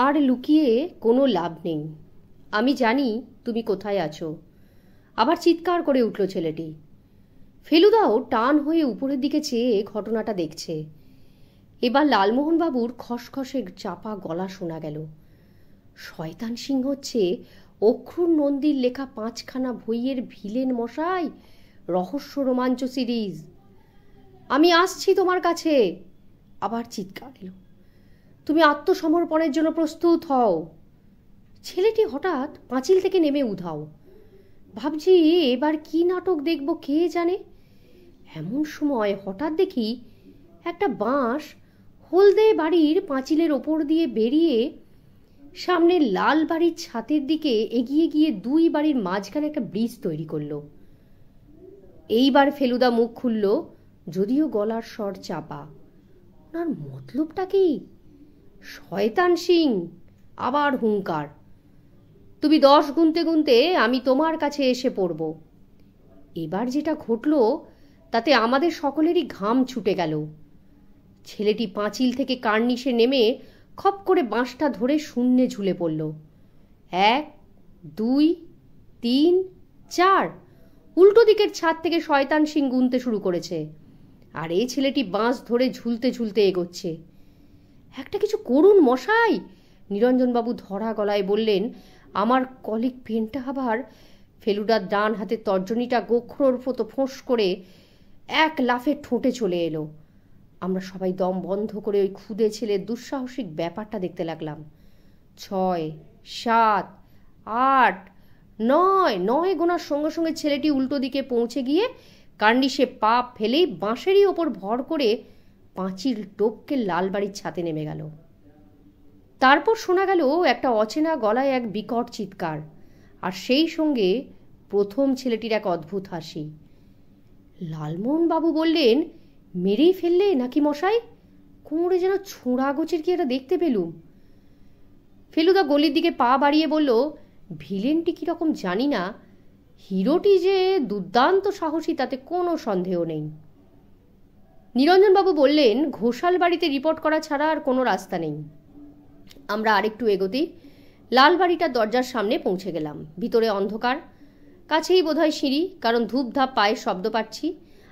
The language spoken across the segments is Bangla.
আর লুকিয়ে কোনো লাভ নেই। আমি জানি তুমি কোথায় আছো। আবার চিৎকার করে উঠল ছেলেটি। ফেলুদাও টান হয়ে উপরের দিকে চেয়ে ঘটনাটা দেখছে। এবার লালমোহনবাবুর খসখসে চাপা গলা শোনা গেল। শয়তান সিংহ হচ্ছে অক্রুর নন্দীর লেখা 5খানা বইয়ের ভিলেন মশাই, রহস্য রোমাঞ্চ সিরিজ। আমি আসছি তোমার কাছে। আবার চিৎকার এলো। তুমি আত্মসমর্পণের জন্য প্রস্তুত হও। ছেলেটি হঠাৎ পাঁচিল থেকে নেমে উধাও। ভাবছি এবার কি নাটক দেখব কে জানে। এমন সময় হঠাৎ দেখি একটা বাঁশ হলদে বাড়ির পাঁচিলের ওপর দিয়ে বেরিয়ে সামনের লাল বাড়ির ছাদের দিকে এগিয়ে গিয়ে দুই বাড়ির মাঝখানে একটা ব্রিজ তৈরি করলো। এইবার ফেলুদা মুখ খুলল, যদিও গলার স্বর চাপা। ওনার মতলবটা কি? শয়তান সিং আবার হুঙ্কার। তুমি 10 গুনতে গুনতে আমি তোমার কাছে এসে পড়ব। এবার যেটা ঘটল তাতে আমাদের সকলেরই ঘাম ছুটে গেল। ছেলেটি পাঁচিল থেকে কার্নিশে নেমে খপ করে বাঁশটা ধরে শূন্যে ঝুলে পড়ল। 1, 2, 3, 4 উল্টো দিকের ছাদ থেকে শয়তান সিং গুনতে শুরু করেছে। আর এই ছেলেটি বাঁশ ধরে ঝুলতে ঝুলতে এগোচ্ছে। একটা কিছু করুন মশাই, নিরঞ্জনবাবু ধরা গলায় বললেন। আমার কলিক পেনটা আবার ফেলুদার ডান হাতের তর্জনীটা গোখরোর মতো ফোঁস করে এক লাফে ঠোঁটে চলে এলো। আমরা সবাই দম বন্ধ করে ওই ক্ষুদে ছেলের দুঃসাহসিক ব্যাপারটা দেখতে লাগলাম। 6, 7, 8, 9 গোনার সঙ্গে সঙ্গে ছেলেটি উল্টো দিকে পৌঁছে গিয়ে কার্নিশে পা ফেলেই বাঁশেরই ওপর ভর করে পাঁচিল টপকে লালবাড়ির ছাতে নেমে গেল। তারপর শোনা গেল একটা অচেনা গলায় এক বিকট চিৎকার, আর সেই সঙ্গে প্রথম ছেলেটির এক অদ্ভুত হাসি। লালমোহনবাবু বললেন, মেরেই ফেললে নাকি মশাই? কোমরে যেন ছোঁড়া গোছের কি এটা দেখতে পেলুম। ফেলুদা গলির দিকে পা বাড়িয়ে বলল, ভিলেনটি কীরকম জানি না, হিরোটি যে দুর্দান্ত সাহসী তাতে কোনো সন্দেহ নেই। নিরঞ্জনবাবু বললেন, ঘোষাল বাড়িতে রিপোর্ট করা ছাড়া আর কোনো রাস্তা নেই। আমরা আরেকটু এগোতেই লাল বাড়িটার দরজার সামনে পৌঁছে গেলাম। ভিতরে অন্ধকার, কাছেই বোধহয় সিঁড়ি, কারণ ধূপধাপ পায়ের শব্দ পাচ্ছি,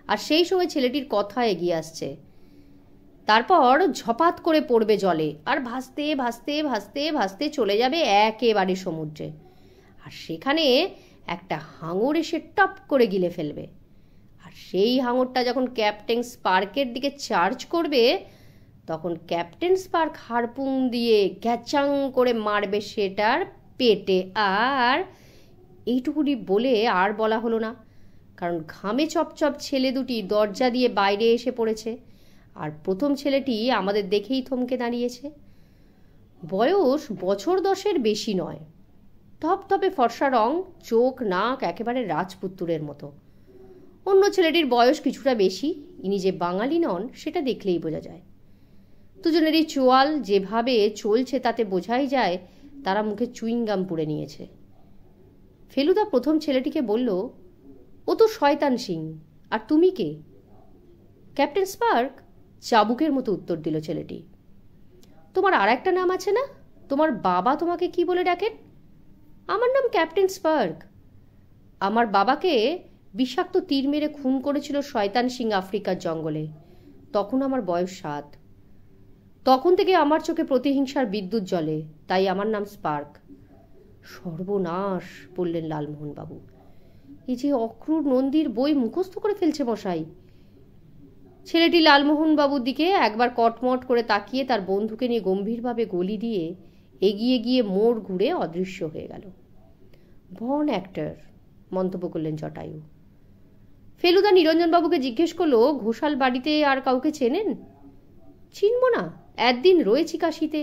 আর সেই সঙ্গে ছেলেটির কথা এগিয়ে আসছে। তারপর ঝপাত করে পড়বে জলে, আর ভাসতে ভাসতে ভাসতে ভাসতে চলে যাবে একেবারে সমুদ্রে। আর সেখানে একটা হাঙর এসে টপ করে গিলে ফেলবে। আর সেই হাঙরটা যখন ক্যাপ্টেন স্পার্কের দিকে চার্জ করবে, তখন ক্যাপ্টেন স্পার্ক হারপুং দিয়ে গ্যাচাং করে মারবে সেটার পেটে। আর এইটুকুনি বলে আর বলা হলো না, কারণ ঘামে চপচপ ছেলে দুটি দরজা দিয়ে বাইরে এসে পড়েছে। আর প্রথম ছেলেটি আমাদের দেখেই থমকে দাঁড়িয়েছে। বয়স বছর 10-এর বেশি নয়। ধপধপে ফর্সা রং, চোখ নাক একেবারে রাজপুত্তুরের মতো। অন্য ছেলেটির বয়স কিছুটা বেশি, ইনি যে বাঙালি নন সেটা দেখলেই বোঝা যায়। দুজনেরই চোয়াল যেভাবে চলছে তাতে বোঝাই যায় তারা মুখে চুইংগাম পুড়ে নিয়েছে। ফেলুদা প্রথম ছেলেটিকে বলল, ও তো শয়তান সিং, আর তুমি কে? ক্যাপ্টেন স্পার্ক, চাবুকের মতো উত্তর দিল ছেলেটি। তোমার আর একটা নাম আছে না? তোমার বাবা তোমাকে কি বলে ডাকেন? আমার নাম ক্যাপ্টেন স্পার্ক। আমার বাবাকে বিষাক্ত তীর মেরে খুন করেছিল শয়তান সিং আফ্রিকার জঙ্গলে। তখন আমার বয়স 7। তখন থেকে আমার চোখে প্রতিহিংসার বিদ্যুৎ জ্বলে, তাই আমার নাম স্পার্ক। সর্বনাশ, বললেন লালমোহনবাবু। এই যে অক্রুর নন্দীর বই মুখস্থ করে ফেলছে মশাই। ছেলেটি লালমোহনবাবুর দিকে একবার কটমট করে তাকিয়ে তার বন্ধুকে নিয়ে গম্ভীরভাবে গলি দিয়ে এগিয়ে গিয়ে মোড় ঘুরে অদৃশ্য হয়ে গেল। বর্ন অ্যাক্টর, মন্তব্য করলেন জটায়ু। ফেলুদা নিরঞ্জনবাবুকে জিজ্ঞেস করলো, ঘোষাল বাড়িতে আর কাউকে চেনেন? চিনব না, একদিন রয়েছি কাশিতে,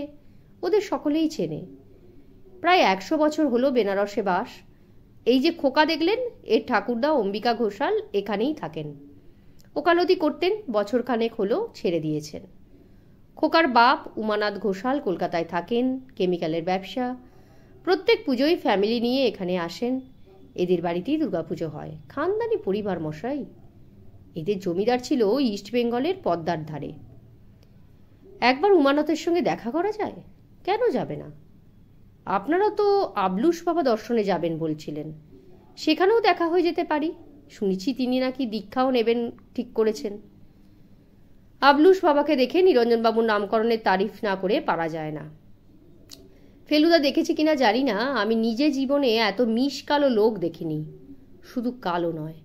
ওদের সকলেই চেনে। প্রায় 100 বছর হলো বেনারসে বাস। এই যে খোকা দেখলেন, এর ঠাকুরদা অম্বিকা ঘোষাল এখানেই থাকেন। ওকালতি করতেন, বছরখানেক হলো ছেড়ে দিয়েছেন। খোকার বাপ উমানাথ ঘোষাল কলকাতায় থাকেন, কেমিক্যালের ব্যবসা। প্রত্যেক পুজোয় ফ্যামিলি নিয়ে এখানে আসেন। এদের বাড়িতেই দুর্গাপুজো হয়। খানদানি পরিবার মশাই। এদের জমিদার ছিল ইস্ট বেঙ্গলের পদ্মার ধারে। একবার উমানাথের সঙ্গে দেখা করা যায়? কেন যাবে না? আপনারা তো আবলুস বাবা দর্শনে যাবেন বলছিলেন, সেখানেও দেখা হয়ে যেতে পারি। শুনেছি তিনি নাকি দীক্ষাও নেবেন ঠিক করেছেন। আবলুস বাবাকে দেখে নিরঞ্জনবাবুর নামকরণের তারিফ না করে পারা যায় না। ফেলুদা দেখেছি কিনা জানি না, আমি নিজে জীবনে এত মিশ কালো লোক দেখিনি। শুধু কালো নয়,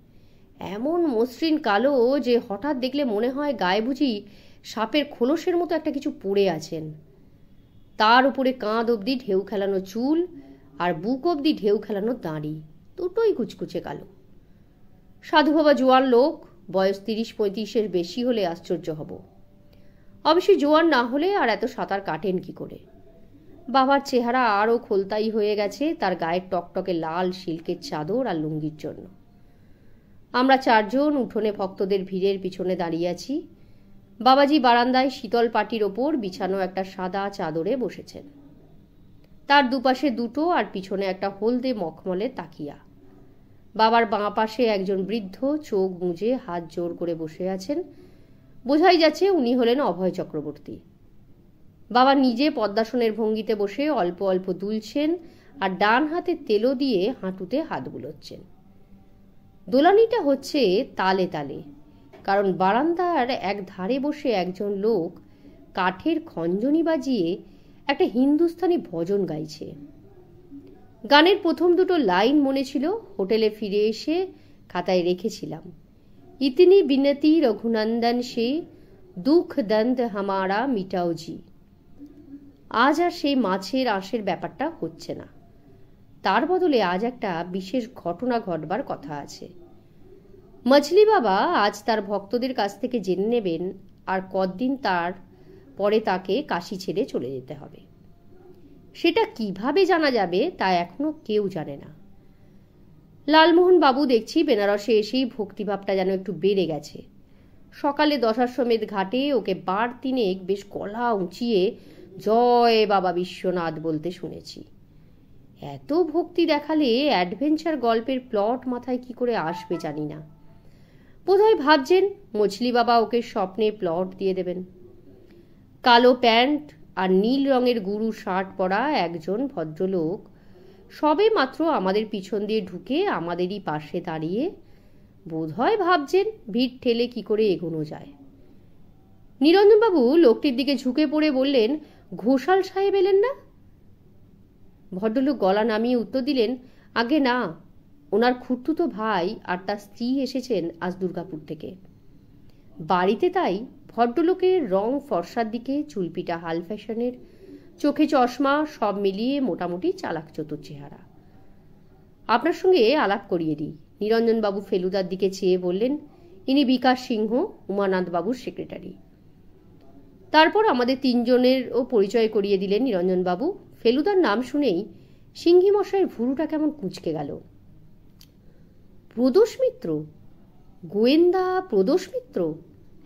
এমন মসৃণ কালো যে হঠাৎ দেখলে মনে হয় গায়ে বুঝি সাপের খোলসের মতো একটা কিছু পড়ে আছেন। তার উপরে কাঁধ অবধি ঢেউ খেলানো চুল আর বুক অবধি ঢেউ খেলানো দাঁড়ি, দুটোই কুচকুচে কালো। সাধু বাবা জোয়ান লোক, বয়স 30-35-এর বেশি হলে আশ্চর্য হব। অবশ্যই জোয়ান না হলে আর এত সাঁতার কাটেন কি করে। বাবার চেহারা আরও খোলতাই হয়ে গেছে তার গায়ের টকটকে লাল সিল্কের চাদর আর লুঙ্গির জন্য। আমরা চারজন উঠোনে ভক্তদের ভিড়ের পিছনে দাঁড়িয়ে আছি। বাবাজি বারান্দায় শীতল পাটির ওপর বিছানো একটা সাদা চাদরে বসেছেন। তার দুপাশে দুটো আর পিছনে একটা হলদে মখমলে তাকিয়া। বাবার বাঁ পাশে একজন বৃদ্ধ চোখ মুজে হাত জোর করে বসে আছেন। বোঝাই যাচ্ছে উনি হলেন অভয় চক্রবর্তী। বাবা নিজে পদ্মাসনের ভঙ্গিতে বসে অল্প অল্প দুলছেন আর ডান হাতে তেলো দিয়ে হাঁটুতে হাত বুলোচ্ছেন। দোলানিটা হচ্ছে তালে তালে, কারণ বারান্দার এক ধারে বসে একজন লোক কাঠের খঞ্জনি বাজিয়ে একটা হিন্দুস্তানি ভজন গাইছে। গানের প্রথম দুটো লাইন মনে ছিল, হোটেলে ফিরে এসে খাতায় রেখেছিলাম। ইতনি বিনতি রঘুনন্দন সে, দুঃখ দন্দ হামারা মিটাও জি। আজ আর সেই মাছের আঁশের ব্যাপারটা হচ্ছে না। তার বদলে আজ একটা বিশেষ ঘটনা ঘটবার কথা আছে। মছলি বাবা আজ তার ভক্তদের কাছ থেকে জেনে নেবেন আর কদিন তার পরে তাকে কাশি ছেড়ে চলে যেতে হবে। সেটা কিভাবে জানা যাবে তা এখনো কেউ জানে না। লালমোহন বাবু দেখছি বেনারসে এসেই ভক্তিভাবটা যেন একটু বেড়ে গেছে। সকালে দশাশ্বমেধ ঘাটে ওকে বার তিনেক বেশ গলা উঁচিয়ে জয় বাবা বিশ্বনাথ বলতে শুনেছি। এত ভক্তি দেখালে অ্যাডভেঞ্চার গল্পের প্লট মাথায় কি করে আসবে জানি না। বোধহয় ভাবছেন মছলি বাবা ওকে স্বপ্নে প্লট দিয়ে দেবেন। কালো প্যান্ট আর নীল রঙের গুরু শার্ট পরা একজন ভদ্রলোক সবে মাত্র আমাদের পিছন দিয়ে ঢুকে আমাদেরই পাশে দাঁড়িয়ে বোধহয় ভাবছেন ভিড় ঠেলে কি করে এগোনো যায়। নিরঞ্জনবাবু লোকটির দিকে ঝুঁকে পড়ে বললেন, ঘোষাল সাহেব এলেন না? ভদ্রলোক গলা নামিয়ে উত্তর দিলেন, আগে না, ওনার খুড়তুতো ভাই আর তার স্ত্রী এসেছেন আজ দুর্গাপুর থেকে। বাড়িতে তাই ভদ্রলোকের রং ফর্সার দিকে, চুলপিটা হাল ফ্যাশনের, চোখে চশমা, সব মিলিয়ে মোটামুটি চালাক চতুর চেহারা। আপনার সঙ্গে আলাপ করিয়ে দিই। নিরঞ্জনবাবু ফেলুদার দিকে চেয়ে বললেন, ইনি বিকাশ সিংহ, উমানাথ বাবুর সেক্রেটারি। তারপর আমাদের তিনজনেরও পরিচয় করিয়ে দিলেন নিরঞ্জনবাবু। ফেলুদার নাম শুনেই সিংহী মশাইয়ের ভুরুটা কেমন কুঁচকে গেল। প্রদোষ মিত্র? গোয়েন্দা প্রদোষ মিত্র?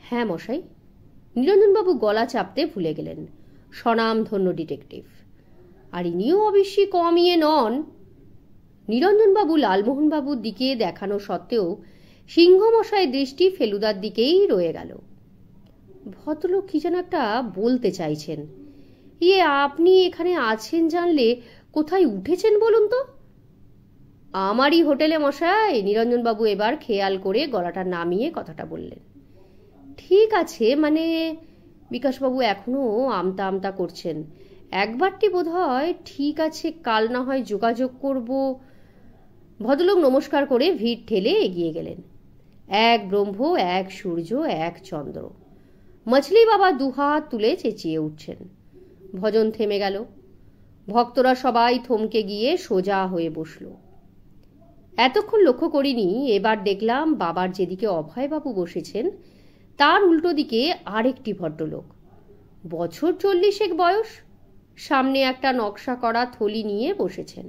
হ্যাঁ মশাই। নিরঞ্জনবাবু গলা চাপতে ভুলে গেলেন, স্বনামধন্য ডিটেকটিভ। আর ইনিও অবশ্যই কম ইয়ে নন। নিরঞ্জনবাবু লালমোহনবাবুর দিকে দেখানো সত্ত্বেও সিংহমশাইয়ের দৃষ্টি ফেলুদার দিকেই রয়ে গেল। ভদ্রলোক কি যেন একটা বলতে চাইছেন। ইয়ে, আপনি এখানে আছেন জানলে কোথায় উঠেছেন বলুন তো? আমারই হোটেলে মশাই। নিরঞ্জনবাবু এবার খেয়াল করে গলাটা নামিয়ে কথাটা বললেন। ঠিক আছে, মানে বিকাশবাবু এখনো আমতা আমতা করছেন। একবারটি বোধ হয় ঠিক আছে, কাল না হয় যোগাযোগ করব। ভদ্রলোক নমস্কার করে ভিড় ঠেলে এগিয়ে গেলেন। এক ব্রহ্ম, এক সূর্য, এক চন্দ্র। মছলি বাবা দুহাত তুলে চেঁচিয়ে উঠছেন। ভজন থেমে গেল। ভক্তরা সবাই থমকে গিয়ে সোজা হয়ে বসল। এতক্ষণ লক্ষ্য করিনি, এবার দেখলাম বাবার যেদিকে অভয়বাবু বসেছেন তার উল্টো দিকে আরেকটি ভদ্রলোক, বছর 40 বয়স, সামনে একটা নকশা করা থলি নিয়ে বসেছেন।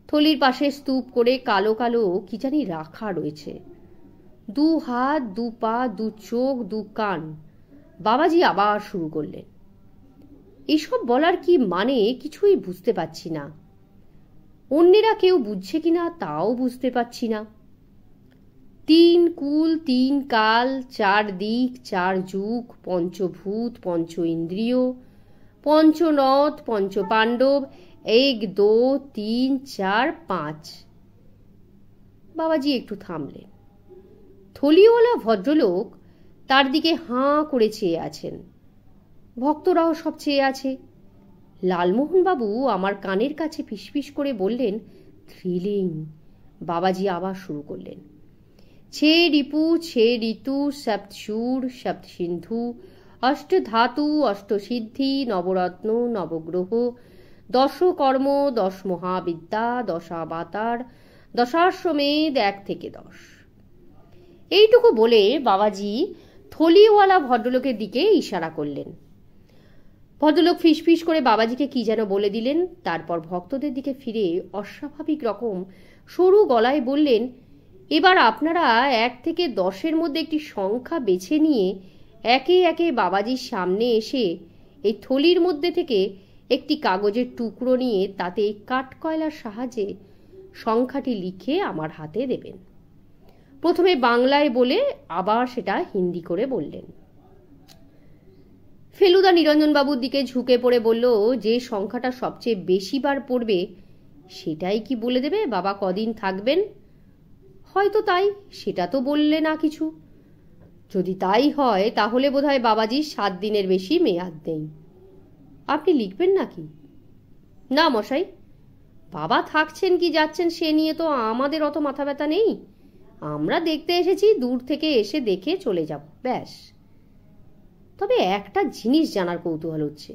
থলির পাশে স্তূপ করে কালো কালো কি জানি রাখা রয়েছে। দু হাত, দু পা, দু চোখ, দু কান। বাবাজি আবার শুরু করলেন। এসব বলার কি মানে কিছুই বুঝতে পারছি না। অন্যেরা কেউ বুঝছে কিনা তাও বুঝতে পারছি না। 3 কুল, 3 কাল, 4 দিক, 4 যুগ, পঞ্চভূত, পঞ্চ ইন্দ্রিয়, পঞ্চনদ পঞ্চপাণ্ডব 1 2 3 4 5। বাবাজি একটু থামলেন। থলিওয়ালা ভদ্রলোক তার দিকে হাঁ করে চেয়ে আছেন। ভক্তরাও সব চেয়ে আছে। লালমোহন বাবু আমার কানের কাছে ফিসফিস করে বললেন, থ্রিলিং। বাবাজি আবার শুরু করলেন, ছে রিপু ছে ঋতু সপ্ত সুর সপ্ত সিন্ধু অষ্ট ধাতু অষ্ট সিদ্ধি নবরত্ন নবগ্রহ 10 কর্ম 10 মহাবিদ্যা 10 আবাতার 10 1 থেকে 10। এইটুকু বলে বাবাজি থলিওয়ালা ভদ্রলোকের দিকে ইশারা করলেন। ভদ্রলোক ফিসফিস করে বাবাজিকে কি যেন বলে দিলেন। তারপর ভক্তদের দিকে ফিরে অস্বাভাবিক রকম সরু গলায় বললেন, এবার আপনারা 1 থেকে 10-এর মধ্যে একটি সংখ্যা বেছে নিয়ে একে একে বাবাজির সামনে এসে এই থলির মধ্যে থেকে একটি কাগজের টুকরো নিয়ে তাতে কাঠকয়লার সাহায্যে সংখ্যাটি লিখে আমার হাতে দেবেন। প্রথমে বাংলায় বলে আবার সেটা হিন্দি করে বললেন। ফেলুদা নিরঞ্জনবাবুর দিকে ঝুঁকে পড়ে বলল, যে সংখ্যাটা সবচেয়ে বেশি বার পড়বে সেটাই কি বলে দেবে বাবা কদিন থাকবেন? হয়তো তাই, সেটা তো বললে না কিছু। যদি তাই হয় তাহলে বোধহয় বাবাজির 7 দিনের বেশি মেয়াদ নেই। আপনি লিখবেন নাকি? না মশাই, বাবা থাকছেন কি যাচ্ছেন সে নিয়ে তো আমাদের অত মাথা ব্যথা নেই। আমরা দেখতে এসেছি, দূর থেকে এসে দেখে চলে যাব, ব্যাস। তবে একটা জিনিস জানার কৌতূহল হচ্ছে,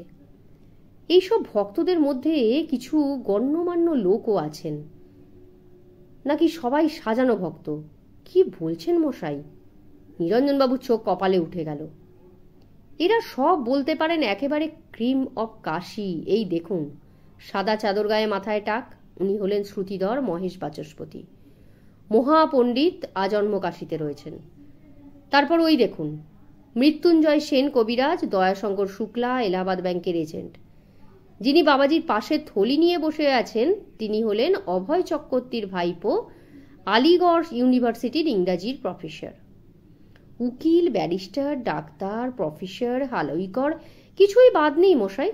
এইসব ভক্তদের মধ্যে কিছু গণ্যমান্য লোকও আছেন নাকি সবাই সাজানো ভক্ত? কি বলছেন মশাই? নিরঞ্জনবাবুর চোখ কপালে উঠে গেল। এরা সব বলতে পারেন একেবারে ক্রিম অফ কাশি। এই দেখুন, সাদা চাদর গায়ে মাথায় টাক, উনি হলেন শ্রুতিধর মহেশ বাচস্পতি, মহাপণ্ডিত, আজন্ম কাশিতে রয়েছেন। তারপর ওই দেখুন, মৃত্যুঞ্জয় সেন কবিরাজ, দয়াশঙ্কর শুক্লা এলাহাবাদ ব্যাংকের এজেন্ট। যিনি বাবাজির পাশে থলি নিয়ে বসে আছেন তিনি হলেন অভয় চক্রবর্তীর ভাইপো, আলিগড় ইউনিভার্সিটির ইংরাজির প্রফেসর। উকিল, ব্যারিস্টার, ডাক্তার, প্রফেসর, হালুইকর, কিছুই বাদ নেই মশাই।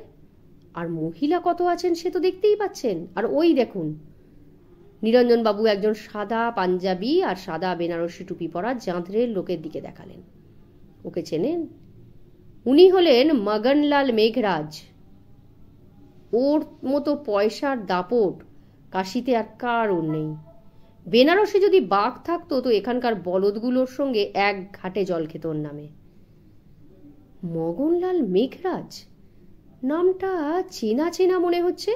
আর মহিলা কত আছেন সে তো দেখতেই পাচ্ছেন। আর ওই দেখুন, নিরঞ্জনবাবু একজন সাদা পাঞ্জাবি আর সাদা বেনারসি টুপি পরা জাঁধরের লোকের দিকে দেখালেন। ওকে চেনেন? উনি হলেন মগনলাল মেঘরাজ। ওর মতো পয়সার দাপট কাশিতে আর কারোর নেই। বেনারসে যদি বাঘ থাকতো তো এখানকার বলদগুলোর সঙ্গে এক ঘাটে জল খেত ওর নামে। মগনলাল মেঘরাজ নামটা চেনা চেনা মনে হচ্ছে।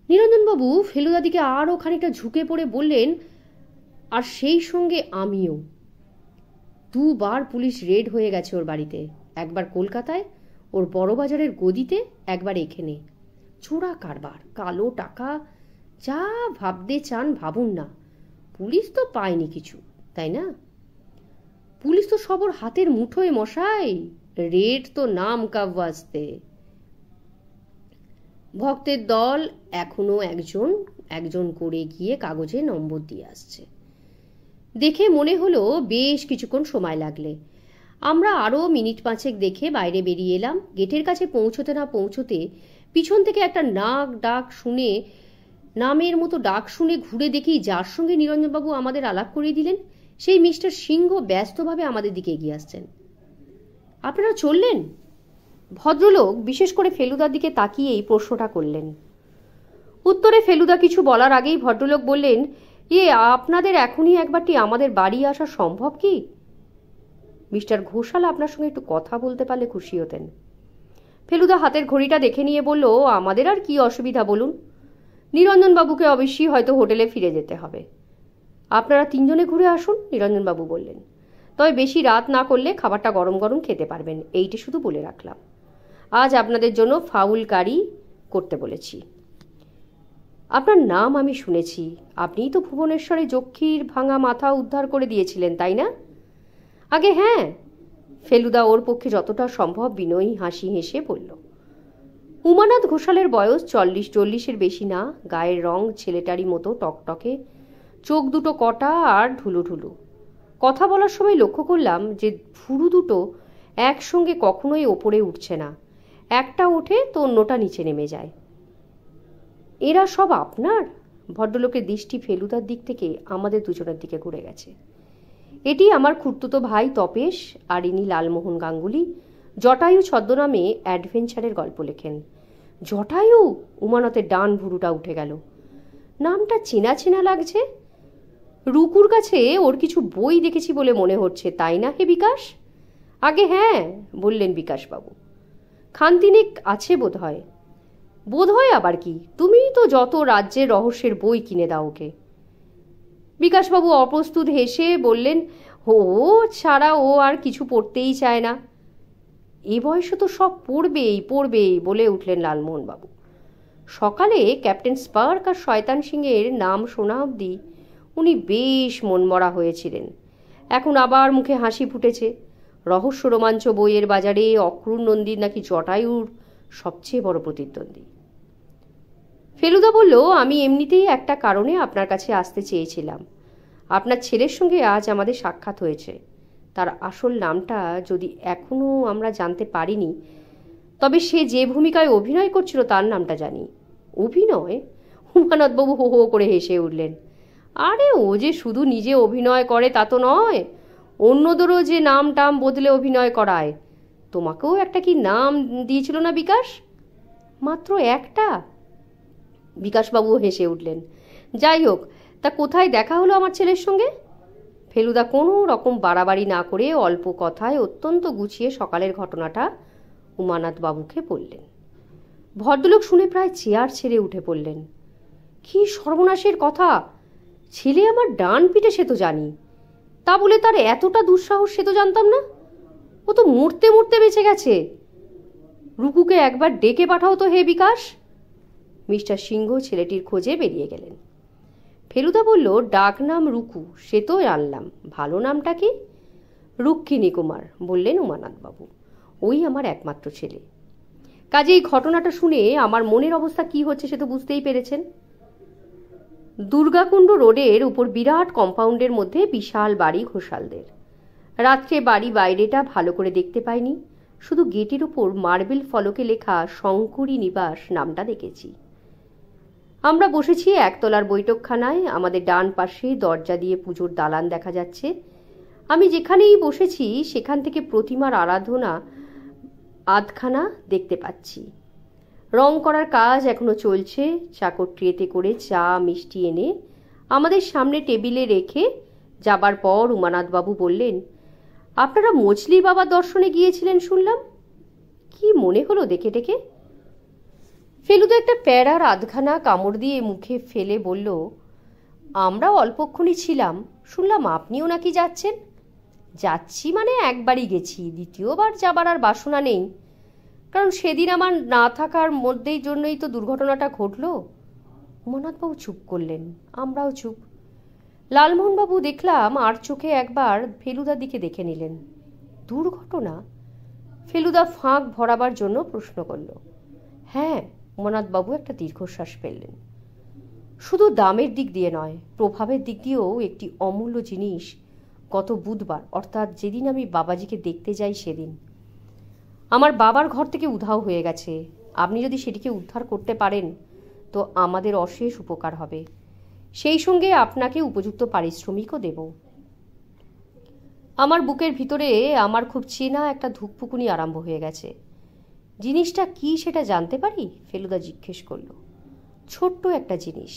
নিরঞ্জনবাবু ফেলুদাদিকে আরও খানিকটা ঝুঁকে পড়ে বললেন, আর সেই সঙ্গে আমিও। 2 বার পুলিশ রেড হয়ে গেছে ওর বাড়িতে, একবার কলকাতায় ওর বড়বাজারের গদিতে, একবার এখানে। চোরা কারবার, কালো টাকা, যা ভাবতে চান ভাবুন না। পুলিশ তো পায়নি কিছু, তাই না? পুলিশ তো সব ওর হাতের মুঠোয় মশাই। রেড তো নাম কা ওয়াস্তে। ভক্তের দল এখনো একজন একজন করে গিয়ে কাগজে নম্বর দিয়ে আসছে। দেখে মনে হলো বেশ কিছুক্ষণ সময় লাগলে। আমরা আরও মিনিট 5 দেখে বাইরে বেরিয়ে এলাম। গেটের কাছে পৌঁছতে না পৌঁছতে পিছন থেকে একটা নামের মতো ডাক শুনে ঘুরে দেখি যার সঙ্গে নিরঞ্জনবাবু আমাদের আলাপ করিয়ে দিলেন সেই মিস্টার সিংহ ব্যস্তভাবে আমাদের দিকে এগিয়ে আসছেন। আপনারা চললেন? ভদ্রলোক বিশেষ করে ফেলুদার দিকে তাকিয়ে এই প্রশ্নটা করলেন। উত্তরে ফেলুদা কিছু বলার আগেই ভদ্রলোক বললেন, আপনাদের এখনই একবারটি আমাদের বাড়ি আসা সম্ভব কি? মিস্টার ঘোষাল আপনার সঙ্গে একটু কথা বলতে পারলে খুশি হতেন। ফেলুদা হাতের ঘড়িটা দেখে নিয়ে বলল, আমাদের আর কি অসুবিধা বলুন? নিরঞ্জনবাবুকে অবশ্যই হয়তো হোটেলে ফিরে যেতে হবে। আপনারা 3 জনে ঘুরে আসুন, নিরঞ্জনবাবু বললেন। তবে বেশি রাত না করলে খাবারটা গরম গরম খেতে পারবেন, এইটা শুধু বলে রাখলাম। আজ আপনাদের জন্য ফাউল কারি করতে বলেছি। আপনার নাম আমি শুনেছি, আপনিই তো ভুবনেশ্বরে যক্ষীর ভাঙা মাথা উদ্ধার করে দিয়েছিলেন, তাই না? আগে হ্যাঁ, ফেলুদা ওর পক্ষে যতটা সম্ভব বিনয়ী হাসি হেসে বলল। উমানাথ ঘোষালের বয়স 40-40-এর বেশি না, গায়ের রং ছেলেটারই মতো টকটকে, চোখ দুটো কটা আর ঢুলু ঢুলু। কথা বলার সময় লক্ষ্য করলাম যে ভুরু দুটো একসঙ্গে কখনোই ওপরে উঠছে না, একটা ওঠে তো অন্যটা নিচে নেমে যায়। এরা সব আপনার? ভদ্রলোকের দৃষ্টি ফেলুদার দিক থেকে আমাদের দুজনের দিকে ঘুরে গেছে। এটি আমার খুড়তুতো ভাই তপেশ, আর ইনি লালমোহন গাঙ্গুলি। জটায়ু ছদ্মনামে অ্যাডভেঞ্চারের গল্প লেখেন। জটায়ু? উমানতের ডান ভুরুটা উঠে গেল। নামটা চেনা চেনা লাগছে। রুকুর কাছে ওর কিছু বই দেখেছি বলে মনে হচ্ছে, তাই না হে বিকাশ? আগে হ্যাঁ, বললেন বিকাশবাবু। খানতিনেক আছে বোধ হয়। বোধ হয় আবার কি, তুমিই তো যত রাজ্যের রহস্যের বই কিনে দাও ওকে। বিকাশবাবু অপ্রস্তুত হেসে বললেন, ও ছাড়া ও আর কিছু পড়তেই চায় না। এ বয়সে তো সব পড়বেই বলে উঠলেন লালমোহনবাবু। সকালে ক্যাপ্টেন স্পার্ক আর শয়তান সিংয়ের নাম শোনা অবধি উনি বেশ মনমরা হয়েছিলেন। এখন আবার মুখে হাসি ফুটেছে। রহস্য রোমাঞ্চ বইয়ের বাজারে অক্রূর নন্দীর নাকি জটায়ুর সবচেয়ে বড় প্রতিদ্বন্দ্বী। ফেলুদা বলল, আমি এমনিতেই একটা কারণে আপনার কাছে আসতে চেয়েছিলাম। আপনার ছেলের সঙ্গে আজ আমাদের সাক্ষাৎ হয়েছে। তার আসল নামটা যদি এখনো আমরা জানতে পারিনি, তবে সে যে ভূমিকায় অভিনয় করছিল তার নামটা জানি। অভিনয়? উমানাথবাবু হো হো করে হেসে উঠলেন। আরে ও যে শুধু নিজে অভিনয় করে তা তো নয়, অন্যদেরও যে নাম টাম বদলে অভিনয় করায়। তোমাকেও একটা কি নাম দিয়েছিল না বিকাশ? মাত্র একটা? বিকাশবাবুও হেসে উঠলেন। যাই হোক, তা কোথায় দেখা হলো আমার ছেলের সঙ্গে? ফেলুদা কোনো রকম বাড়াবাড়ি না করে অল্প কথায় অত্যন্ত গুছিয়ে সকালের ঘটনাটা উমানাথবাবুকে বললেন। ভদ্রলোক শুনে প্রায় চেয়ার ছেড়ে উঠে পড়লেন। কি সর্বনাশের কথা! ছেলে আমার ডান পিঠে সে তো জানি, তা বলে তার এতটা দুঃসাহস সে তো জানতাম না। ও তো মরতে মরতে বেঁচে গেছে। রুকুকে একবার ডেকে পাঠাও তো হে বিকাশ। মিস্টার সিংহ ছেলেটির খোঁজে বেরিয়ে গেলেন। ফেলুদা বলল, ডাক নাম রুকু সে তো জানলাম, ভালো নামটা কি? রুক্মিণী কুমার, বললেন উমানাথবাবু। ওই আমার একমাত্র ছেলে। কাজে এই ঘটনাটা শুনে আমার মনের অবস্থা কি হচ্ছে সে তো বুঝতেই পেরেছেন। দুর্গাকুণ্ড রোডের উপর বিরাট কম্পাউন্ডের মধ্যে বিশাল বাড়ি ঘোষালদের। রাত্রে বাড়ি বাইরেটা ভালো করে দেখতে পাইনি, শুধু গেটের উপর মার্বেল ফলকে লেখা শঙ্করী নিবাস নামটা দেখেছি। আমরা বসেছি একতলার বৈঠকখানায়। আমাদের ডান পাশে দরজা দিয়ে পুজোর দালান দেখা যাচ্ছে। আমি যেখানেই বসেছি সেখান থেকে প্রতিমার আরাধনা আধখানা দেখতে পাচ্ছি। রং করার কাজ এখনো চলছে। চাকর ট্রেতে করে চা মিষ্টি এনে আমাদের সামনে টেবিলে রেখে যাবার পর উমানাথবাবু বললেন, আপনারা মছলি বাবা দর্শনে গিয়েছিলেন শুনলাম। কি মনে হলো দেখে টেকে? ফেলুদা একটা প্যারার আধখানা কামড় দিয়ে মুখে ফেলে বলল, আমরা অল্পক্ষণই ছিলাম, শুনলাম আপনিও নাকি যাচ্ছেন। যাচ্ছি মানে একবারই গেছি, দ্বিতীয়বার যাবার আর বাসনা নেই, কারণ সেদিন আমার না থাকার মধ্যেই জন্যই তো দুর্ঘটনাটা ঘটল। উমানাথবাবু চুপ করলেন, আমরাও চুপ। লালমোহনবাবু দেখলাম আর চোখে একবার ফেলুদার দিকে দেখে নিলেন। দুর্ঘটনা? ফেলুদা ফাঁক ভরাবার জন্য প্রশ্ন করল। হ্যাঁ, উমানাথবাবু একটা দীর্ঘশ্বাস ফেললেন। শুধু দামের দিক দিয়ে নয়, প্রভাবের দিক দিয়েও একটি অমূল্য জিনিস গত বুধবার, অর্থাৎ যেদিন আমি বাবাজিকে দেখতে যাই সেদিন, আমার বাবার ঘর থেকে উধাও হয়ে গেছে। আপনি যদি সেটিকে উদ্ধার করতে পারেন তো আমাদের অশেষ উপকার হবে। সেই সঙ্গে আপনাকে উপযুক্ত পারিশ্রমিকও দেব। আমার বুকের ভিতরে আমার খুব চেনা একটা ধুকপুকুনি আরম্ভ হয়ে গেছে। জিনিসটা কি সেটা জানতে পারি? ফেলুদা জিজ্ঞেস করল। ছোট্ট একটা জিনিস।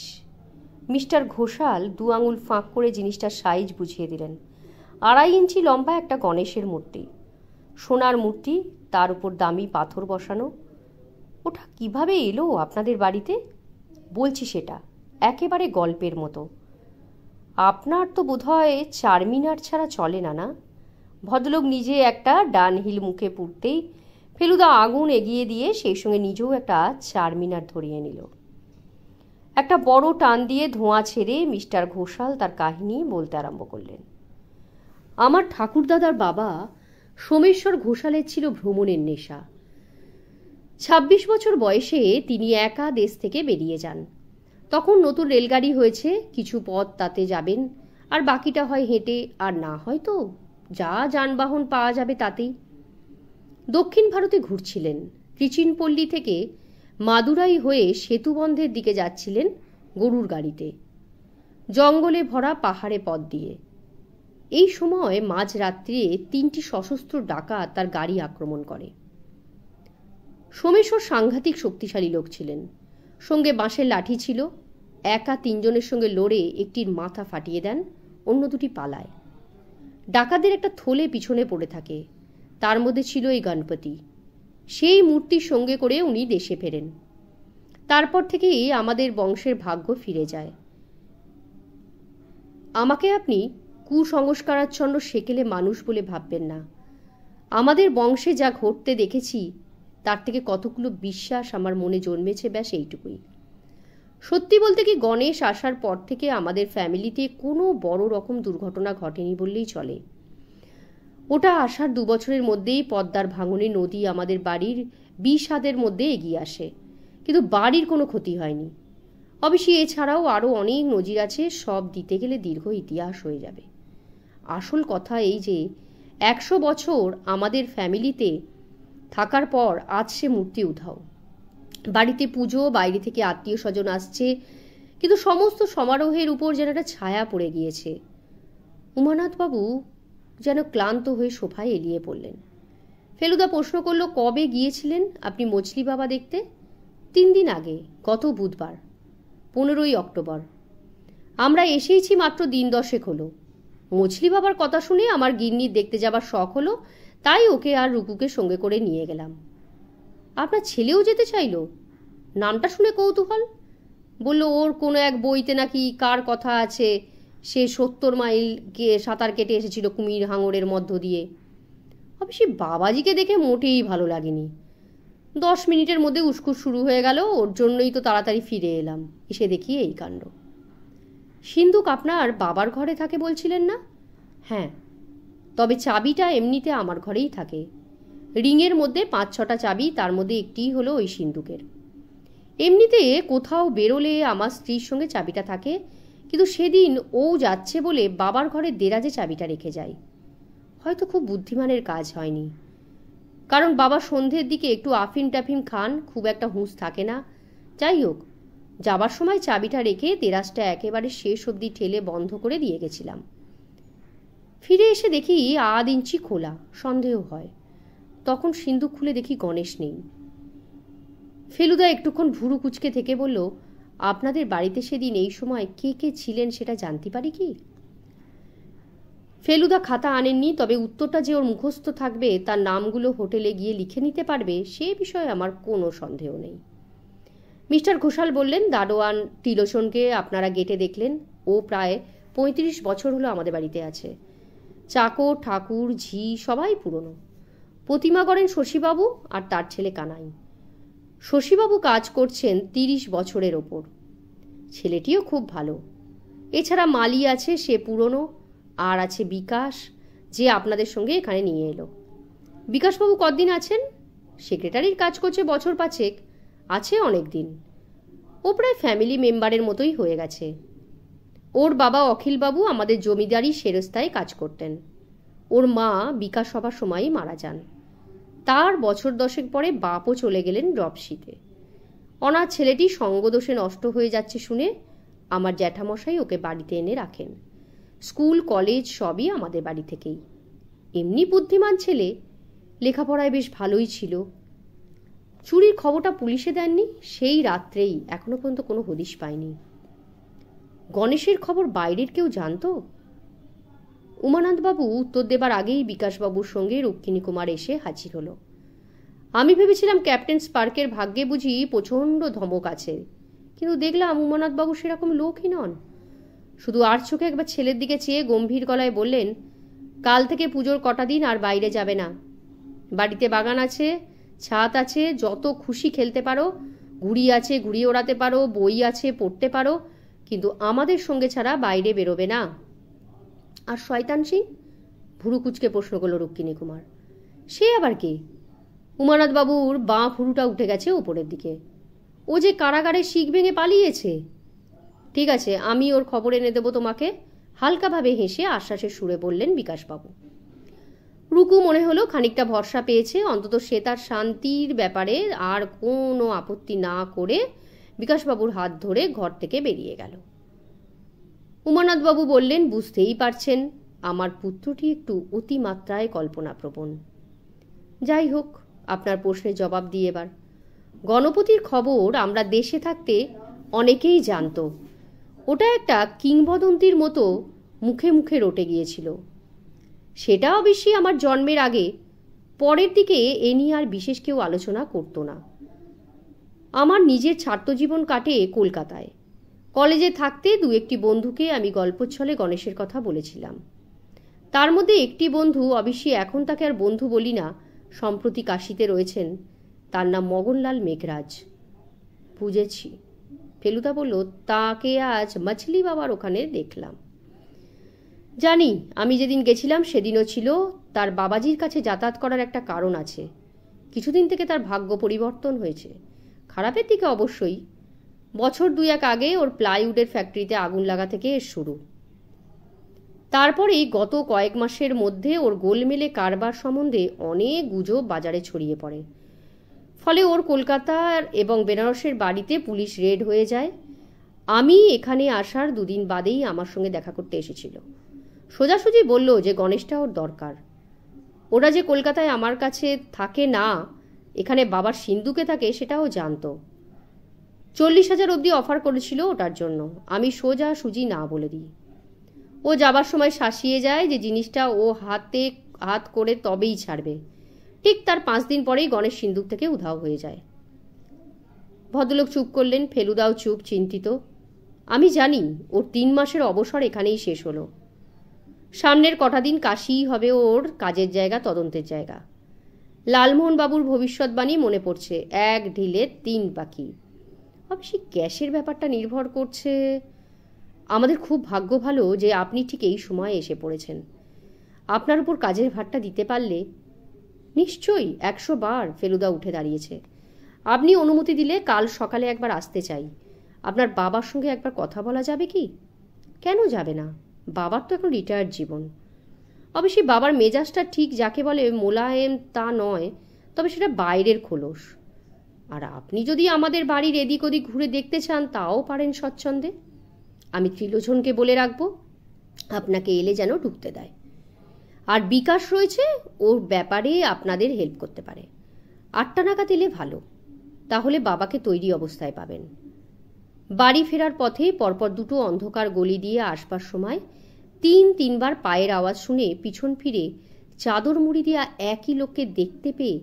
মিস্টার ঘোষাল 2 আঙুল ফাঁক করে জিনিসটার সাইজ বুঝিয়ে দিলেন। 2.5 ইঞ্চি লম্বা একটা গণেশের মূর্তি, সোনার মূর্তি, তার উপর দামি পাথর বসানো। ওটা কিভাবে এলো আপনাদের বাড়িতে? বলছি সেটা, একেবারে গল্পের মতো। আপনার তো বোধহয় চারমিনার ছাড়া চলে না, না? ভদ্রলোক নিজে একটা ডানহিল মুখে পুড়তেই ফেলুদা আগুন এগিয়ে দিয়ে সেই সঙ্গে নিজেও একটা চারমিনার ধরিয়ে নিল। একটা বড় টান দিয়ে ধোঁয়া ছেড়ে মিস্টার ঘোষাল তার কাহিনী বলতে আরম্ভ করলেন। আমার ঠাকুরদাদার বাবা সোমেশ্বর ঘোষালের ছিল ভ্রমণের নেশা। 26 বছর বয়সে তিনি একা দেশ থেকে বেরিয়ে যান। তখন নতুন রেলগাড়ি হয়েছে, কিছু পথ তাতে যাবেন, আর বাকিটা হয় হেঁটে, আর না হয়তো যা যানবাহন পাওয়া যাবে তাতেই। দক্ষিণ ভারতে ঘুরছিলেন। ট্রিচিনপল্লী থেকে মাদুরাই হয়ে সেতুবন্ধের দিকে যাচ্ছিলেন গরুর গাড়িতে, জঙ্গলে ভরা পাহাড়ে পথ দিয়ে। এই সময় মাঝরাত্রিরে 3টি সশস্ত্র ডাকাত তার গাড়ি আক্রমণ করে। সোমেশ্বর সাংঘাতিক শক্তিশালী লোক ছিলেন, সঙ্গে বাঁশের লাঠি ছিল। একা 3 জনের সঙ্গে লড়ে একটির মাথা ফাটিয়ে দেন, অন্য দুটি পালায়। ডাকাতদের একটা থলে পিছনে পড়ে থাকে, তার মধ্যে ছিল এই গণপতি। সেই মূর্তির সঙ্গে করে উনি দেশে ফেরেন। তারপর থেকেই আমাদের বংশের ভাগ্য ফিরে যায়। আমাকে আপনি কুসংস্কারাচ্ছন্ন সেকেলে মানুষ বলে ভাববেন না। আমাদের বংশে যা ঘটতে দেখেছি তার থেকে কতগুলো বিশ্বাস আমার মনে জন্মেছে, ব্যাস এইটুকুই। সত্যি বলতে কি, গণেশ আসার পর থেকে আমাদের ফ্যামিলিতে কোনো বড় রকম দুর্ঘটনা ঘটেনি বললেই চলে। ওটা আসার 2 বছরের মধ্যেই পদ্মার ভাঙনে নদী আমাদের বাড়ির 20 হাতের মধ্যে এগিয়ে আসে, কিন্তু বাড়ির কোনো ক্ষতি হয়নি। অবশ্যই এছাড়াও আরও অনেক নজির আছে, সব দিতে গেলে দীর্ঘ ইতিহাস হয়ে যাবে। আসল কথা এই যে 100 বছর আমাদের ফ্যামিলিতে থাকার পর আজ সে মূর্তি উধাও। বাড়িতে পুজো, বাইরে থেকে আত্মীয় স্বজন আসছে, কিন্তু সমস্ত সমারোহের উপর যেন একটা ছায়া পড়ে গিয়েছে। উমানাথবাবু যেন ক্লান্ত হয়ে সোফায় এলিয়ে পড়লেন। ফেলুদা প্রশ্ন করল, কবে গিয়েছিলেন আপনি মছলি বাবা দেখতে? 3 দিন আগে, গত বুধবার, 15ই অক্টোবর। আমরা এসেইছি মাত্র দিন 10 হলো। মছলি বাবার কথা শুনে আমার গিন্নির দেখতে যাবার শখ হলো, তাই ওকে আর রুকুকে সঙ্গে করে নিয়ে গেলাম। আপনার ছেলেও যেতে চাইলো? নামটা শুনে কৌতূহল। বলল, ওর কোনো এক বইতে নাকি কার কথা আছে সে 70 মাইল সাঁতার কেটে এসেছিল কুমির হাঙরের মধ্য দিয়ে। অবশ্যই বাবাজিকে দেখে মোটেই ভালো লাগেনি। 10 মিনিটের মধ্যে উস্কুস শুরু হয়ে গেল, ওর জন্যই তো তাড়াতাড়ি ফিরে এলাম। এসে দেখি এই কাণ্ড। সিন্ধুক আপনার বাবার ঘরে থাকে বলছিলেন না? হ্যাঁ, তবে চাবিটা এমনিতে আমার ঘরেই থাকে। রিংয়ের মধ্যে 5-6টা চাবি, তার মধ্যে একটিই হলো ওই সিন্ধুকের। এমনিতে কোথাও বেরোলে আমার স্ত্রীর সঙ্গে চাবিটা থাকে, কিন্তু সেদিন ও যাচ্ছে বলে বাবার ঘরে দেরাজে চাবিটা রেখে যায়। হয়তো খুব বুদ্ধিমানের কাজ হয়নি, কারণ বাবা সন্ধ্যের দিকে একটু আফিম টাফিম খান, খুব একটা হুঁশ থাকে না। যাই হোক, যাবার সময় চাবিটা রেখে দেরাজটা একেবারে শেষ অবধি ঠেলে বন্ধ করে দিয়ে গেছিলাম। ফিরে এসে দেখি 1/2 ইঞ্চি খোলা, সন্দেহ হয়। তখন সিন্ধুক খুলে দেখি গণেশ নেই। ফেলুদা একটুক্ষণ ভুরু কুচকে থেকে বলল, আপনাদের বাড়িতে সেদিন এই সময় কে কে ছিলেন সেটা জানতে পারি কি? ফেলুদা খাতা আনেননি, তবে উত্তরটা যে ওর মুখস্থ থাকবে, তার নামগুলো হোটেলে গিয়ে লিখে নিতে পারবে, সে বিষয়ে আমার কোনো সন্দেহ নেই। মিস্টার ঘোষাল বললেন, দারোয়ান ত্রিলোচনকে আপনারা গেটে দেখলেন। ও প্রায় 35 বছর হলো আমাদের বাড়িতে আছে। চাকর ঠাকুর ঝি সবাই পুরনো। প্রতিমা করেন শশীবাবু আর তার ছেলে কানাই। শশীবাবু কাজ করছেন 30 বছরের ওপর। ছেলেটিও খুব ভালো। এছাড়া মালি আছে, সে পুরনো। আর আছে বিকাশ, যে আপনাদের সঙ্গে এখানে নিয়ে এলো। বিকাশবাবু কতদিন আছেন? সেক্রেটারির কাজ করছে বছর 5 আছে, অনেক দিন। ও প্রায় ফ্যামিলি মেম্বারের মতোই হয়ে গেছে। ওর বাবা অখিলবাবু আমাদের জমিদারি সেরস্তায় কাজ করতেন। ওর মা বিকাশ হবার সময়ই মারা যান। তার বছর 10 পরে বাপও চলে গেলেন ড্রপশিতে। অনাথ ছেলেটি সঙ্গদোষে নষ্ট হয়ে যাচ্ছে শুনে আমার জ্যাঠামশাই ওকে বাড়িতে এনে রাখেন। স্কুল কলেজ সবই আমাদের বাড়ি থেকেই। এমনি বুদ্ধিমান ছেলে, লেখাপড়ায় বেশ ভালোই ছিল। চুরির খবরটা পুলিশে দেননি, সেই রাত্রেই, এখনো পর্যন্ত কোনো হদিশ পায়নি। গণেশের খবর বাইরের কেউ জানতো? উমানাথবাবু উত্তর দেবার আগেই বিকাশবাবুর সঙ্গে রুক্মিণী কুমার এসে হাজির হলো। আমি ভেবেছিলাম ক্যাপ্টেন স্পার্কের ভাগ্যে বুঝি প্রচণ্ড ধমক আছে, কিন্তু দেখলাম উমানাথবাবু সেরকম লোকই নন। শুধু আর চোখে একবার ছেলের দিকে চেয়ে গম্ভীর গলায় বললেন, কাল থেকে পুজোর কটা দিন আর বাইরে যাবে না। বাড়িতে বাগান আছে, ছাদ আছে, যত খুশি খেলতে পারো, ঘুড়ি আছে, ঘুড়ি ওড়াতে পারো, বই আছে, পড়তে পারো, কিন্তু আমাদের সঙ্গে ছাড়া বাইরে বেরোবে না। আর শয়তান সিং? ভুরু কুচকে প্রশ্ন করল রুক্মিণী কুমার। সে আবার কে? উমানাথবাবুর বাঁ ভুরুটা উঠে গেছে উপরের দিকে। ও যে কারাগারে শিক ভেঙে পালিয়েছে। ঠিক আছে, আমি ওর খবর এনে দেবো তোমাকে, হালকাভাবে হেসে আশ্বাসের সুরে বললেন বিকাশবাবু। রুকু মনে হলো খানিকটা ভরসা পেয়েছে, অন্তত সে তার শান্তির ব্যাপারে আর কোনো আপত্তি না করে বিকাশবাবুর হাত ধরে ঘর থেকে বেরিয়ে গেল। উমানাথবাবু বললেন, বুঝতেই পারছেন আমার পুত্রটি একটু অতিমাত্রায় কল্পনাপ্রবণ। যাই হোক, আপনার প্রশ্নের জবাব দিয়ে এবার গণপতির খবর আমরা দেশে থাকতে অনেকেই জানত। ওটা একটা কিংবদন্তির মতো মুখে মুখে রটে গিয়েছিল। সেটা অবশ্যই আমার জন্মের আগে। পরের দিকে এ নিয়ে আর বিশেষ কেউ আলোচনা করতো না। আমার নিজের ছাত্রজীবন কাটে কলকাতায়। কলেজে থাকতে দু একটি বন্ধুকে আমি গল্পচ্ছলে গণেশের কথা বলেছিলাম। তার মধ্যে একটি বন্ধু, অবশ্যই এখন তাকে আর বন্ধু বলি না, সম্প্রতি কাশিতে রয়েছেন, তার নাম মগনলাল মেঘরাজ। বুঝেছি, ফেলুদা বলল, তাকে আজ মাছলি বাবার ওখানে দেখলাম। জানি, আমি যেদিন গেছিলাম সেদিনও ছিল। তার বাবাজির কাছে যাতায়াত করার একটা কারণ আছে। কিছুদিন থেকে তার ভাগ্য পরিবর্তন হয়েছে, খারাপের দিকে অবশ্যই। বছর 2-1 আগে ওর প্লাইউডের ফ্যাক্টরিতে আগুন লাগা থেকে শুরু। তারপরেই গত কয়েক মাসের মধ্যে ওর গোলমেলে কারবার সম্বন্ধে অনেক গুজব বাজারে ছড়িয়ে পড়ে। ফলে ওর কলকাতার এবং বেনারসের বাড়িতে পুলিশ রেড হয়ে যায়। আমি এখানে আসার 2 দিন বাদেই আমার সঙ্গে দেখা করতে এসেছিল। সোজাসুজি বলল যে গণেশটা ওর দরকার। ওরা যে কলকাতায় আমার কাছে থাকে না, এখানে বাবার সিন্ধুকে থাকে, সেটাও জানতো। 40,000 অবধি অফার করেছিল ওটার জন্য। আমি সোজা সুজি না বলে দিই। ও যাবার সময় শাসিয়ে যায় যে জিনিসটা ও হাত করে তবেই ছাড়বে। ঠিক তার 5 দিন পরেই গণেশ সিন্ধুক থেকে উধাও হয়ে যায়। ভদ্রলোক চুপ করলেন, ফেলুদাও চুপ, চিন্তিত। আমি জানি ওর 3 মাসের অবসর এখানেই শেষ হলো। সামনের কটা দিন কাশিই হবে ওর কাজের জায়গা, তদন্তের জায়গা। লালমোহন বাবুর ভবিষ্যৎবাণী মনে পড়ছে, 1 ঢিলে 3 পাখি। অবশ্যই গ্যাসের ব্যাপারটা নির্ভর করছে। আমাদের খুব ভাগ্য ভালো যে আপনি ঠিক এই সময় এসে পড়েছেন। আপনার উপর কাজের ভারটা দিতে পারলে। নিশ্চয়ই, 100 বার। ফেলুদা উঠে দাঁড়িয়েছে। আপনি অনুমতি দিলে কাল সকালে একবার আসতে চাই। আপনার বাবার সঙ্গে একবার কথা বলা যাবে কি? কেন যাবে না? বাবার তো এখন রিটায়ার্ড জীবন। অবশ্যই বাবার মেজাজটা ঠিক যাকে বলে মোলায়েম তা নয়, তবে সেটা বাইরের খোলস। আর আপনি যদি আমাদের বাড়ির এদিক ওদিক ঘুরে দেখতে চান তাও পারেন স্বচ্ছন্দে। আমি ত্রিলোচনকে বলে রাখবো আপনাকে এলে যেন ঢুকতে দেয়। আর বিকাশ রয়েছে, ওর ব্যাপারে আপনাদের হেল্প করতে পারে। 8টা নাগাদ এলে ভালো, তাহলে বাবাকে তৈরি অবস্থায় পাবেন। বাড়ি ফেরার পথে পরপর 2টো অন্ধকার গলি দিয়ে আসবার সময় 3 বার পায়ের আওয়াজ শুনে পিছন ফিরে চাদর মুড়ি দেওয়া একই লোককে দেখতে পেয়ে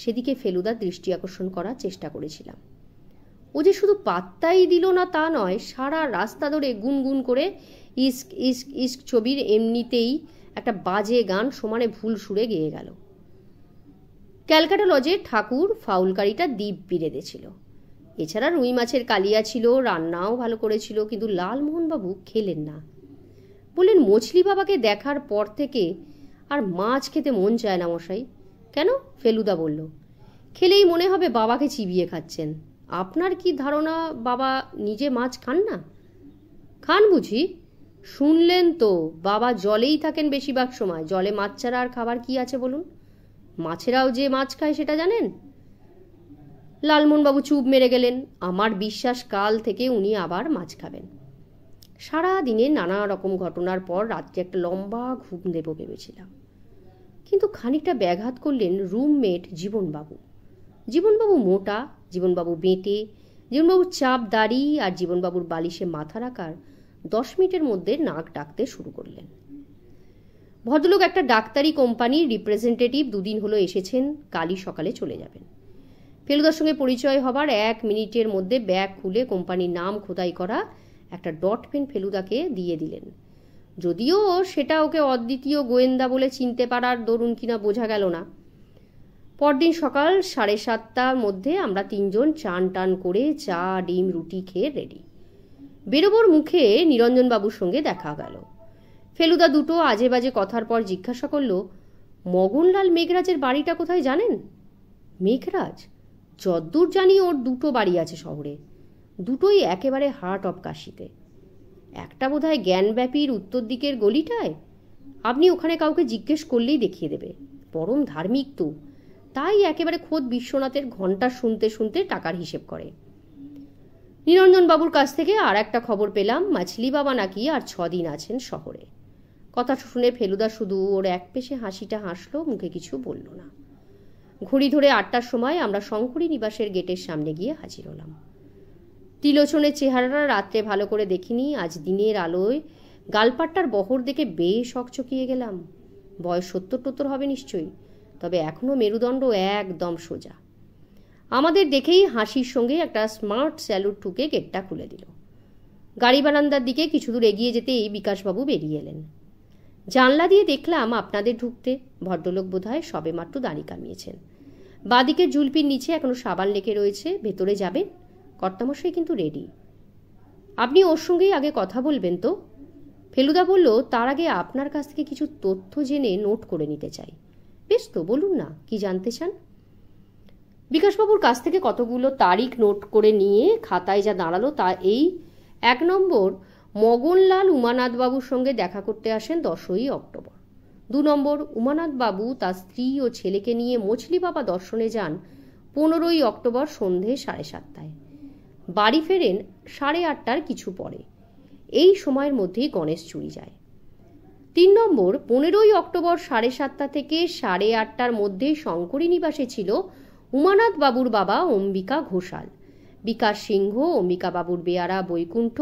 সেদিকে ফেলুদার দৃষ্টি আকর্ষণ করার চেষ্টা করেছিলাম। ও যে শুধু পাত্তাই দিল না তা নয়, সারা রাস্তা ধরে গুনগুন করে ইস্ক ইস্ক ইস্ক ছবির এমনিতেই একটা বাজে গান সমানে ভুল সুরে গেয়ে গেল। ক্যালকাটা লজে ঠাকুর ফাউলকারিটা দ্বীপ বিরেঁধেছিল। এছাড়া রুই মাছের কালিয়া ছিল, রান্নাও ভালো করেছিল, কিন্তু লালমোহনবাবু খেলেন না। বললেন, মছলি বাবাকে দেখার পর থেকে আর মাছ খেতে মন চায় না মশাই। কেন? ফেলুদা বলল, খেলেই মনে হবে বাবাকে চিবিয়ে খাচ্ছেন। আপনার কি ধারণা বাবা নিজে মাছ খান না? খান বুঝি? শুনলেন তো, বাবা জলেই থাকেন বেশিরভাগ সময়। জলে মাছ ছাড়া আর খাবার কি আছে বলুন? মাছেরাও যে মাছ খায় সেটা জানেন? লালমোহনবাবু চুপ মেরে গেলেন। আমার বিশ্বাস কাল থেকে উনি আবার মাছ খাবেন। সারা দিনে নানা রকম ঘটনার পর রাত্রে একটা লম্বা ঘুম দেব ভেবেছিলাম, কিন্তু খানিকটা ব্যাঘাত করলেন রুমমেট জীবনবাবু। জীবনবাবু মোটা, জীবনবাবু বেঁটে, জীবনবাবুর চাপ দাড়ি আর জীবনবাবুর বালিশে মাথা রাখার 10 মিনিটের মধ্যে নাক ডাকতে শুরু করলেন। ভদ্রলোক একটা ডাক্তারি কোম্পানির রিপ্রেজেন্টেটিভ, 2 দিন হলো এসেছেন, কালই সকালে চলে যাবেন। ফেলুদার সঙ্গে পরিচয় হবার 1 মিনিটের মধ্যে ব্যাগ খুলে কোম্পানির নাম খোদাই করা একটা ডট পেন ফেলুদাকে দিয়ে দিলেন। যদিও সেটা ওকে অদ্বিতীয় গোয়েন্দা বলে চিনতে পারার দরুন কিনা বোঝা গেল না। পরদিন সকাল 7:30টার মধ্যে আমরা 3 জন চান টান করে চা ডিম রুটি খেয়ে রেডি। বেরোবোর মুখে নিরঞ্জনবাবুর সঙ্গে দেখা গেল। ফেলুদা 2টো আজে বাজে কথার পর জিজ্ঞাসা করল, মগনলাল মেঘরাজের বাড়িটা কোথায় জানেন? মেঘরাজ? যদ্দূর জানি ওর 2টো বাড়ি আছে শহরে, 2টোই একেবারে হার্ট অফ কাশিতে। একটা বোধহয় জ্ঞানব্যাপীর উত্তর দিকের গলিটায়, আপনি ওখানে কাউকে জিজ্ঞেস করলেই দেখিয়ে দেবে। পরম ধার্মিক তো, তাই একেবারে খোদ বিশ্বনাথের ঘণ্টা শুনতে শুনতে টাকার হিসেব করে। নিরঞ্জন বাবুর কাছ থেকে আর একটা খবর পেলাম, মাছলি বাবা নাকি আর 6 দিন আছেন শহরে। কথা শুনে ফেলুদা শুধু ওর এক পেশে হাসিটা হাসলো, মুখে কিছু বলল না। ঘড়ি ধরে 8টার সময় আমরা শঙ্করী নিবাসের গেটের সামনে গিয়ে হাজির হলাম। ত্রিলোচনের চেহারাটা রাত্রে ভালো করে দেখিনি, আজ দিনের আলোয় গালপাট্টার বহর দেখে বেশ হকচকিয়ে গেলাম। বয়স 70-70 হবে নিশ্চয়ই, তবে এখনো মেরুদণ্ড একদম সোজা। আমাদের দেখেই হাসির সঙ্গে একটা স্মার্ট স্যালুট ঠুকে গেটটা খুলে দিল। গাড়ি বারান্দার দিকে কিছু দূর এগিয়ে যেতেই বিকাশবাবু বেরিয়ে এলেন। জানলা দিয়ে দেখলাম আপনাদের ঢুকতে। ভদ্রলোক বোধহয় সবে মাত্র দাড়ি কামিয়েছেন। বাঁদিকে জুলপির নিচে এখনো সাবান লেগে রয়েছে। ভেতরে যাবেন? কর্তামশাই কিন্তু রেডি। আপনি ওর সঙ্গেই আগে কথা বলবেন তো? ফেলুদা বলল, তার আগে আপনার কাছ থেকে কিছু তথ্য জেনে নোট করে নিতে চাই। বেশ তো, বলুন না, কি জানতে চান? বিকাশবাবুর কাছ থেকে কতগুলো তারিখ নোট করে নিয়ে খাতায় যা দাঁড়ালো তা এই: 1 নম্বর, মগনলাল উমানাথবাবুর সঙ্গে দেখা করতে আসেন 10ই অক্টোবর। 2 নম্বর, উমানাথবাবু তার স্ত্রী ও ছেলেকে নিয়ে মছলি বাবা দর্শনে যান 15ই অক্টোবর সন্ধে 7:30টায়। বাড়ি ফেরেন 8:30টার কিছু পরে। এই সময়ের মধ্যেই গণেশ চুরি যায়। 3 নম্বর, 15ই অক্টোবর 7:30টা থেকে 8:30টার মধ্যে শঙ্করী নিবাসে ছিল উমানাথ বাবুর বাবা অম্বিকা ঘোষাল, বিকাশ সিংহ, অম্বিকা বাবুর বেয়ারা বৈকুণ্ঠ,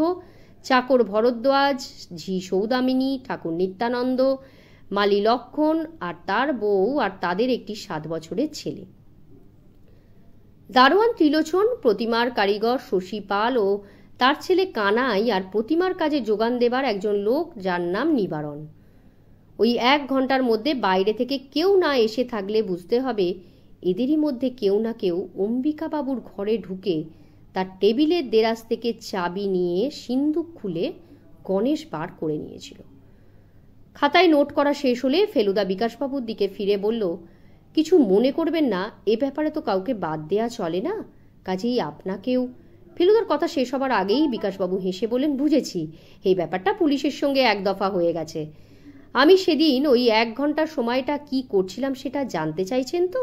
চাকর ভরদ্বাজ, ঝি সৌদামিনী, ঠাকুর নিত্যানন্দ, মালি লক্ষণ আর তার বউ আর তাদের একটি 7 বছরের ছেলে। দারোয়ান ত্রিলোচন, প্রতিমার কারিগর শশী পাল ও তার ছেলে কানাই আর প্রতিমার কাজে যোগান দেবার একজন লোক যার নাম নিবারণ। ওই 1 ঘন্টার মধ্যে বাইরে থেকে কেউ না এসে থাকলে বুঝতে হবে এদেরই মধ্যে কেউ না কেউ অম্বিকা বাবুর ঘরে ঢুকে তার টেবিলের দেরাজ থেকে চাবি নিয়ে সিন্দুক খুলে গণেশ বার করে নিয়েছিল। খাতায় নোট করা শেষ হলে ফেলুদা বিকাশবাবুর দিকে ফিরে বলল, কিছু মনে করবেন না, এ ব্যাপারে তো কাউকে বাদ দেয়া চলে না, কাজেই আপনাকেও। ফেলুদার কথা শেষ হবার আগেই বিকাশবাবু হেসে বলেন, বুঝেছি, এই ব্যাপারটা পুলিশের সঙ্গে 1 দফা হয়ে গেছে। আমি সেদিন ওই 1 ঘন্টার সময়টা কি করছিলাম সেটা জানতে চাইছেন তো?